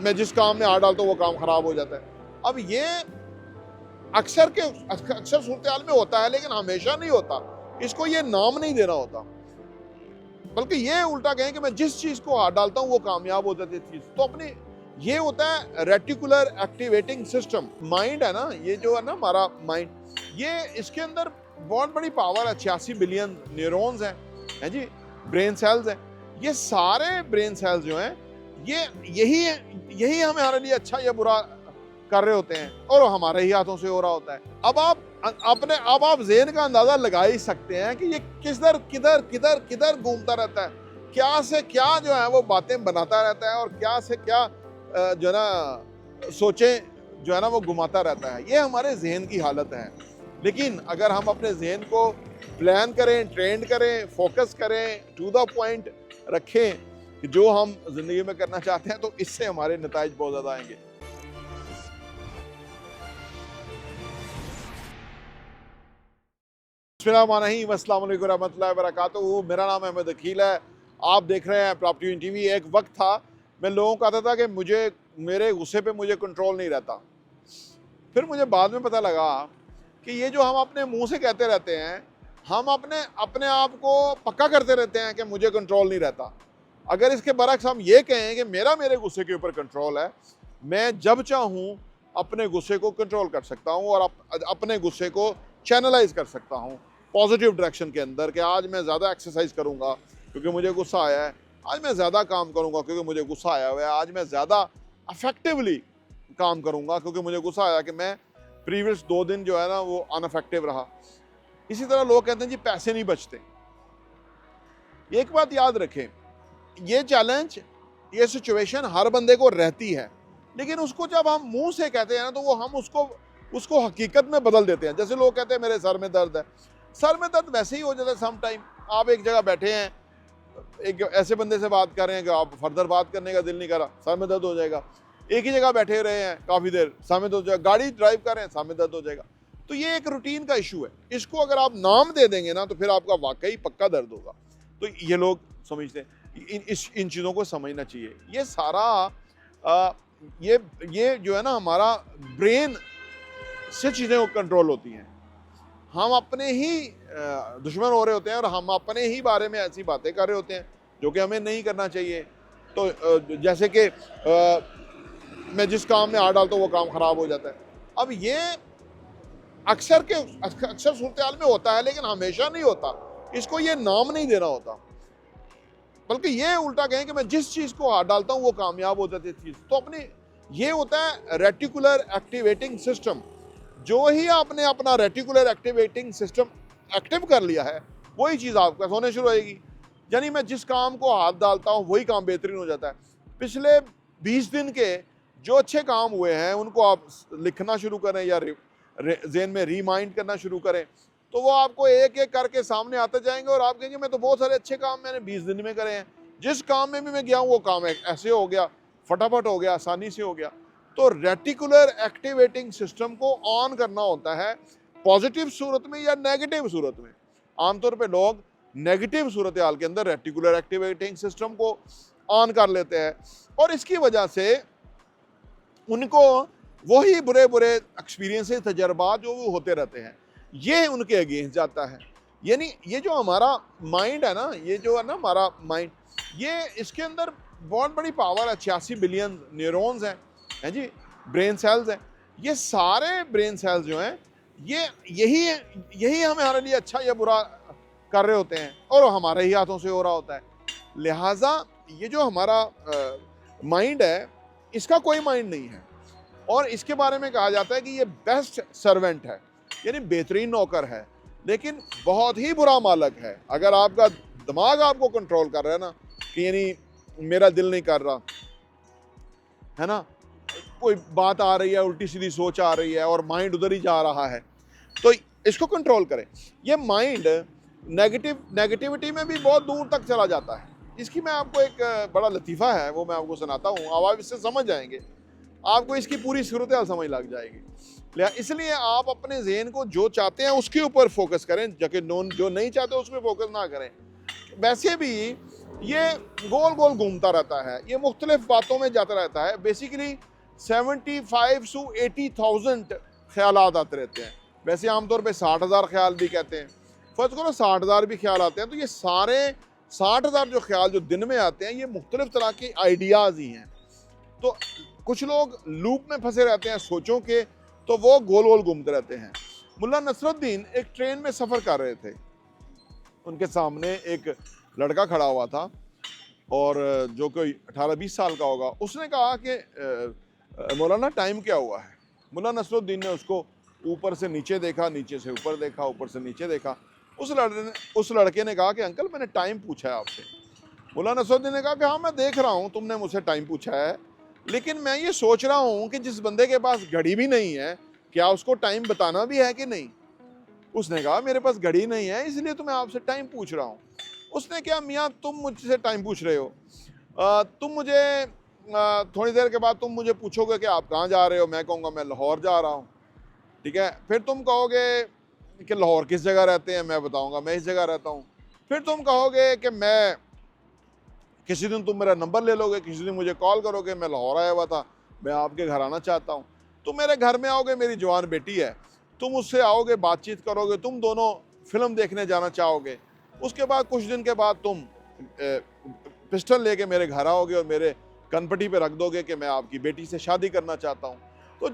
मैं जिस काम में हाथ डालता हूँ वो काम खराब हो जाता है। अब ये अक्सर सूरत हाल में होता है, लेकिन हमेशा नहीं होता। इसको ये नाम नहीं देना होता, बल्कि ये उल्टा कहें कि मैं जिस चीज को हाथ डालता हूँ वो कामयाब हो जाती है चीज। तो अपनी ये होता है रेटिकुलर एक्टिवेटिंग सिस्टम। माइंड है ना, ये जो है ना हमारा माइंड, ये इसके अंदर बहुत बड़ी पावर है। 86 बिलियन न्यूरॉन्स हैं जी, ब्रेन सेल्स हैं। ये सारे ब्रेन सेल्स जो हैं ये यही हमारे लिए अच्छा या बुरा कर रहे होते हैं, और हमारे ही हाथों से हो रहा होता है। अब आप ज़हन का अंदाजा लगा ही सकते हैं कि ये किधर किधर किधर किधर घूमता रहता है, क्या से क्या जो है वो बातें बनाता रहता है, और क्या से क्या जो है ना सोचें जो है ना वो घुमाता रहता है। ये हमारे जहन की हालत है। लेकिन अगर हम अपने जहन को प्लान करें, ट्रेंड करें, फोकस करें, टू द पॉइंट रखें कि जो हम जिंदगी में करना चाहते हैं, तो इससे हमारे नताइज बहुत ज्यादा आएंगे। अस्सलाम वालेकुम रहमतुल्लाहि व बरकातुहू। मेरा नाम अहमद अकील है, आप देख रहे हैं प्रॉपर्टी यूनियन टीवी। एक वक्त था मैं लोगों को कहता था कि मेरे गुस्से पे मुझे कंट्रोल नहीं रहता। फिर मुझे बाद में पता लगा कि ये जो हम अपने मुंह से कहते रहते हैं, हम अपने आप को पक्का करते रहते हैं कि मुझे कंट्रोल नहीं रहता। अगर इसके बरक्स हम ये कहें कि मेरे गुस्से के ऊपर कंट्रोल है, मैं जब चाहूँ अपने गुस्से को कंट्रोल कर सकता हूँ और अपने गुस्से को चैनलाइज कर सकता हूँ पॉजिटिव डायरेक्शन के अंदर, कि आज मैं ज़्यादा एक्सरसाइज करूँगा क्योंकि मुझे गुस्सा आया है, आज मैं ज़्यादा काम करूँगा क्योंकि मुझे गुस्सा आया हुआ है, आज मैं ज़्यादा अफेक्टिवली काम करूँगा क्योंकि मुझे गुस्सा आया कि मैं प्रीवियस 2 दिन जो है ना वो अनअफेक्टिव रहा। इसी तरह लोग कहते हैं जी पैसे नहीं बचते। एक बात याद रखें, ये चैलेंज, ये सिचुएशन हर बंदे को रहती है, लेकिन उसको जब हम मुंह से कहते हैं ना, तो वो हम उसको हकीकत में बदल देते हैं। जैसे लोग कहते हैं मेरे सर में दर्द है, सर में दर्द वैसे ही हो जाता है सम टाइम। आप एक जगह बैठे हैं, एक ऐसे बंदे से बात कर रहे हैं कि आप फर्दर बात करने का दिल नहीं कर रहा, सर में दर्द हो जाएगा। एक ही जगह बैठे रहे हैं काफ़ी देर, सर में दर्द हो जाएगा। गाड़ी ड्राइव कर रहे हैं, सर में दर्द हो जाएगा। तो ये एक रूटीन का इशू है। इसको अगर आप नाम दे देंगे ना, तो फिर आपका वाकई पक्का दर्द होगा। तो ये लोग समझते हैं, इन चीज़ों को समझना चाहिए। ये सारा ये जो है ना हमारा ब्रेन से चीज़ें कंट्रोल होती हैं। हम अपने ही दुश्मन हो रहे होते हैं और हम अपने ही बारे में ऐसी बातें कर रहे होते हैं जो कि हमें नहीं करना चाहिए। तो जैसे कि मैं जिस काम में हाथ डालता हूँ वो काम खराब हो जाता है। अब ये अक्सर सूरत हाल में होता है, लेकिन हमेशा नहीं होता। इसको ये नाम नहीं देना होता, बल्कि ये उल्टा कहें कि मैं जिस चीज़ को हाथ डालता हूँ वो कामयाब हो जाती है चीज़। तो अपनी ये होता है रेटिकुलर एक्टिवेटिंग सिस्टम। जो ही आपने अपना रेटिकुलर एक्टिवेटिंग सिस्टम एक्टिव कर लिया है, वही चीज़ आपका होने शुरू होएगी। यानी मैं जिस काम को हाथ डालता हूँ वही काम बेहतरीन हो जाता है। पिछले 20 दिन के जो अच्छे काम हुए हैं उनको आप लिखना शुरू करें या ज़हन में रिमाइंड करना शुरू करें, तो वो आपको एक एक करके सामने आते जाएंगे और आप कहेंगे मैं तो बहुत सारे अच्छे काम मैंने 20 दिन में करे हैं। जिस काम में भी मैं गया हूँ वो काम ऐसे हो गया, फटाफट हो गया, आसानी से हो गया। तो रेटिकुलर एक्टिवेटिंग सिस्टम को ऑन करना होता है, पॉजिटिव सूरत में या नेगेटिव सूरत में। आमतौर पे लोग नेगेटिव सूरत हाल के अंदर रेटिकुलर एक्टिवेटिंग सिस्टम को ऑन कर लेते हैं, और इसकी वजह से उनको वही बुरे बुरे एक्सपीरियंसेस, तजर्बात जो वो होते रहते हैं, ये उनके अगेंस्ट जाता है। यानी ये जो हमारा माइंड है ना, ये जो है ना हमारा माइंड, ये इसके अंदर बहुत बड़ी पावर है। 86 बिलियन न्यूरॉन्स हैं जी, ब्रेन सेल्स हैं। ये सारे ब्रेन सेल्स जो हैं ये यही हमारे लिए अच्छा या बुरा कर रहे होते हैं, और हमारे ही हाथों से हो रहा होता है। लिहाजा ये जो हमारा माइंड है, इसका कोई माइंड नहीं है, और इसके बारे में कहा जाता है कि ये बेस्ट सर्वेंट है, यानी बेहतरीन नौकर है, लेकिन बहुत ही बुरा मालिक है। अगर आपका दिमाग आपको कंट्रोल कर रहा है ना, कि यानी मेरा दिल नहीं कर रहा है ना, कोई बात आ रही है, उल्टी सीधी सोच आ रही है और माइंड उधर ही जा रहा है, तो इसको कंट्रोल करें। ये माइंड नेगेटिविटी में भी बहुत दूर तक चला जाता है। इसकी मैं आपको एक बड़ा लतीफ़ा है वो मैं आपको सुनाता हूँ, अब आप इससे समझ जाएंगे, आपको इसकी पूरी सूरत हाल समझ लग जाएगी। इसलिए आप अपने जहन को जो चाहते हैं उसके ऊपर फोकस करें, जबकि जो नहीं चाहते उस पर फोकस ना करें। वैसे भी ये गोल गोल घूमता रहता है, ये मुख्तलिफ बातों में जाता रहता है। बेसिकली 75 to 80,000 ख्यालात आते रहते हैं। वैसे आमतौर पे 60,000 ख्याल भी कहते हैं। फर्ज करो 60,000 भी ख्याल आते हैं, तो ये सारे 60,000 जो ख्याल जो दिन में आते हैं, ये मुख्तलिफ तरह के आइडियाज़ ही हैं। तो कुछ लोग लूप में फंसे रहते हैं सोचों के, तो वो गोल गोल घूमते रहते हैं। मुल्ला नसरुद्दीन एक ट्रेन में सफ़र कर रहे थे, उनके सामने एक लड़का खड़ा हुआ था और जो कोई 18-20 साल का होगा। उसने कहा कि मौलाना टाइम क्या हुआ है। मुल्ला नसरुद्दीन ने उसको ऊपर से नीचे देखा, नीचे से ऊपर देखा, ऊपर से नीचे देखा। उस लड़के ने कहा कि अंकल मैंने टाइम पूछा है आपसे। मुल्ला नसरुद्दीन ने कहा कि हाँ मैं देख रहा हूँ तुमने मुझसे टाइम पूछा है, लेकिन मैं ये सोच रहा हूँ कि जिस बंदे के पास घड़ी भी नहीं है, क्या उसको टाइम बताना भी है कि नहीं। उसने कहा मेरे पास घड़ी नहीं है, इसलिए तो मैं आपसे टाइम पूछ रहा हूँ। उसने क्या मियाँ तुम मुझसे टाइम पूछ रहे हो, तुम मुझे थोड़ी देर के बाद तुम मुझे पूछोगे कि आप कहाँ जा रहे हो, मैं कहूँगा मैं लाहौर जा रहा हूँ, ठीक है। फिर तुम कहोगे कि लाहौर किस जगह रहते हैं, मैं बताऊँगा मैं इस जगह रहता हूँ। फिर तुम कहोगे कि मैं किसी दिन तुम मेरा नंबर ले लोगे, किसी दिन मुझे कॉल करोगे, मैं लाहौर आया हुआ था, मैं आपके घर आना चाहता हूँ। तुम मेरे घर में आओगे, मेरी जवान बेटी है, तुम उससे आओगे, बातचीत करोगे, तुम दोनों फिल्म देखने जाना चाहोगे। उसके बाद कुछ दिन के बाद तुम पिस्टल लेके मेरे घर आओगे और मेरे कनपटी पे रख दोगे कि मैं आपकी बेटी से शादी करना चाहता हूँ। तो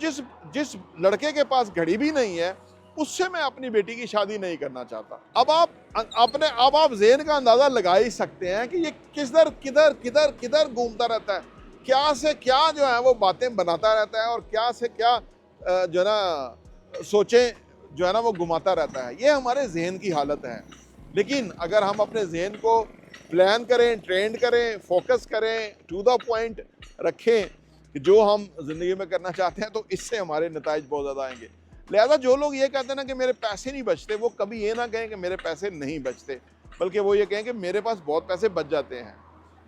जिस लड़के के पास घड़ी भी नहीं है, उससे मैं अपनी बेटी की शादी नहीं करना चाहता। अब आप ज़हन का अंदाज़ा लगा ही सकते हैं कि ये किधर घूमता रहता है, क्या से क्या जो है वो बातें बनाता रहता है और क्या से क्या जो है ना सोचें जो है ना वो घुमाता रहता है। ये हमारे जहन की हालत है। लेकिन अगर हम अपने जहन को प्लान करें, ट्रेंड करें, फोकस करें, टू द पॉइंट रखें कि जो हम ज़िंदगी में करना चाहते हैं, तो इससे हमारे नताइज बहुत ज़्यादा आएंगे। लिहाजा जो लोग ये कहते हैं ना कि मेरे पैसे नहीं बचते, वो कभी ये ना कहें कि मेरे पैसे नहीं बचते, बल्कि वो ये कहें कि मेरे पास बहुत पैसे बच जाते हैं।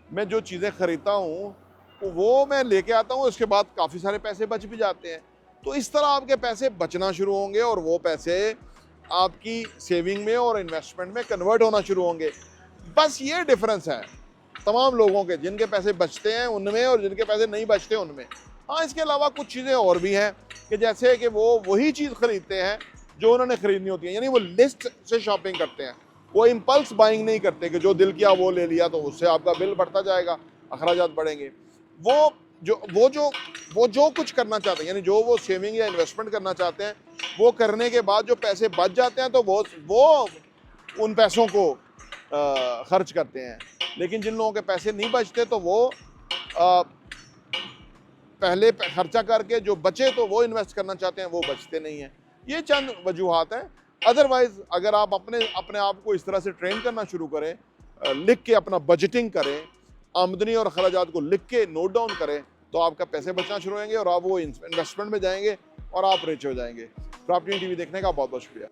मैं जो चीज़ें ख़रीदता हूँ वो मैं लेके आता हूँ, उसके बाद काफ़ी सारे पैसे बच भी जाते हैं। तो इस तरह आपके पैसे बचना शुरू होंगे और वो पैसे आपकी सेविंग में और इन्वेस्टमेंट में कन्वर्ट होना शुरू होंगे। बस ये डिफरेंस है तमाम लोगों के, जिनके पैसे बचते हैं उनमें और जिनके पैसे नहीं बचते उनमें। हाँ, इसके अलावा कुछ चीज़ें और भी हैं कि जैसे कि वो वही चीज़ ख़रीदते हैं जो उन्होंने ख़रीदनी होती है, यानी वो लिस्ट से शॉपिंग करते हैं, वो इम्पल्स बाइंग नहीं करते कि जो दिल किया वो ले लिया तो उससे आपका बिल बढ़ता जाएगा, अखराजात बढ़ेंगे। वो जो कुछ करना चाहते हैं, यानी जो वो सेविंग या इन्वेस्टमेंट करना चाहते हैं, वो करने के बाद जो पैसे बच जाते हैं तो वो उन पैसों को खर्च करते हैं। लेकिन जिन लोगों के पैसे नहीं बचते तो वो पहले खर्चा करके जो बचे तो वो इन्वेस्ट करना चाहते हैं, वो बचते नहीं हैं। ये चंद वजूहात हैं। अदरवाइज़ अगर आप अपने आप को इस तरह से ट्रेन करना शुरू करें, लिख के अपना बजटिंग करें, आमदनी और खराजात को लिख के नोट डाउन करें, तो आपका पैसे बचना शुरू होंगे और आप वो इन्वेस्टमेंट में जाएंगे और आप रिच हो जाएंगे। प्रॉपर्टी टीवी देखने का बहुत बहुत शुक्रिया।